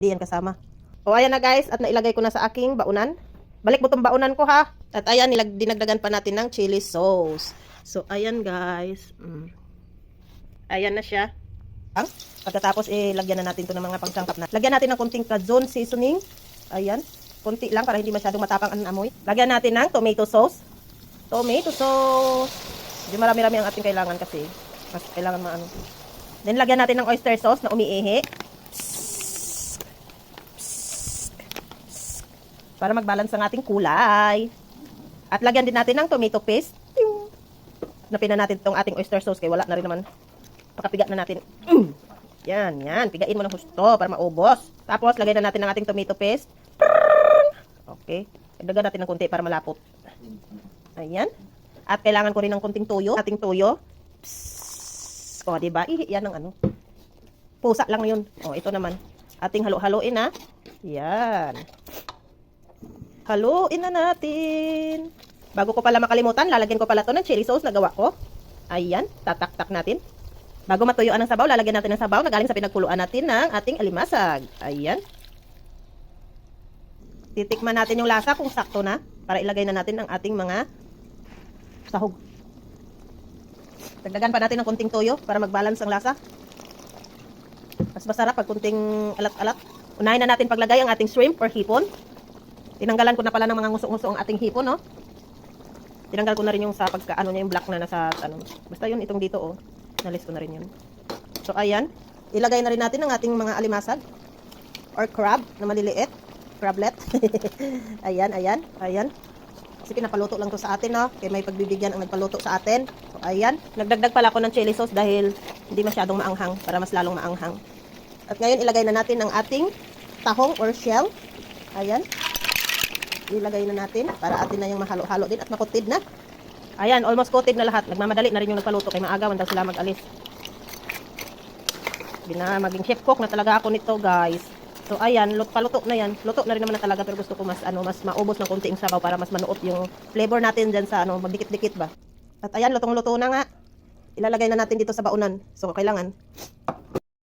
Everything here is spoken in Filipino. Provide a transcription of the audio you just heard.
Di yan kasama. O ayan na guys, at nailagay ko na sa aking baunan. Balik mo tong baunan ko ha. At ayan, dinagdagan pa natin ng chili sauce. So ayan guys. Ayan na siya. Pagkatapos lagyan na natin to ng mga pangsangkap na. Lagyan natin ng konting Kazon seasoning. Ayan. Konti lang para hindi masyadong matapang ang amoy. Lagyan natin ng tomato sauce. Tomato sauce. Hindi marami-rami ang ating kailangan kasi. Mas kailangan maano. Then lagyan natin ng oyster sauce na umiihi. Para mag-balance ang ating kulay. At lagyan din natin ng tomato paste. Napin na natin itong ating oyster sauce kaya wala na rin naman. Pakapiga na natin. Yan. Pigain mo ng husto para maubos. Tapos, lagay na natin ang ating tomato paste. Okay. Dagdagan natin ng konti para malapot. Ayan. At kailangan ko rin ng konting toyo. Ating toyo. O, diba? Yan ang ano. Pusa lang yun. O, ito naman. Ating halo-haloin na. Yan. Haluin na natin. Bago ko pala makalimutan, lalagyan ko pala to ng chili sauce na gawa ko. Ayan. Tatak-tak natin. Bago matuyuan ng sabaw, lalagyan natin ng sabaw na galing sa pinagkuluan natin ng ating alimasag. Ayan. Titikman natin yung lasa kung sakto na para ilagay na natin ang ating mga sahog. Dagdagan pa natin ng konting toyo para mag-balance ang lasa. Mas masarap pag konting alat-alat. Unahin na natin paglagay ang ating shrimp or hipon. Tinanggalan ko na pala ng mga nguso-nguso ang ating hipon, no? Tinanggal ko na rin yung sa pagka-ano niya, yung black na nasa, ano. Basta yun, itong dito, oh. Nalis ko na rin yun. So, ayan. Ilagay na rin natin ang ating mga alimasag. Or crab na maliliit. Crablet. Ayan. Kasi pinapaluto lang to sa atin, no? Kaya may pagbibigyan ang nagpaluto sa atin. So, ayan. Nagdagdag pala ako ng chili sauce dahil hindi masyadong maanghang. Para mas lalong maanghang. At ngayon, ilagay na natin ang ating tahong or shell. Ayan. Ilagay na natin para atin na yung mahalo-halo din at makutid na. Ayan, almost coated na lahat. Nagmamadali na rin yung nagpaluto kay maagawan daw sila mag-alis. Maging chef cook na talaga ako nito, guys. So ayan, paluto na yan. Luto na rin naman na talaga pero gusto ko mas mas maubos ng konti yung sabaw para mas manuot yung flavor natin diyan sa magdikit-dikit ba. At ayan, lutong-luto na nga. Ilalagay na natin dito sa baunan. So kailangan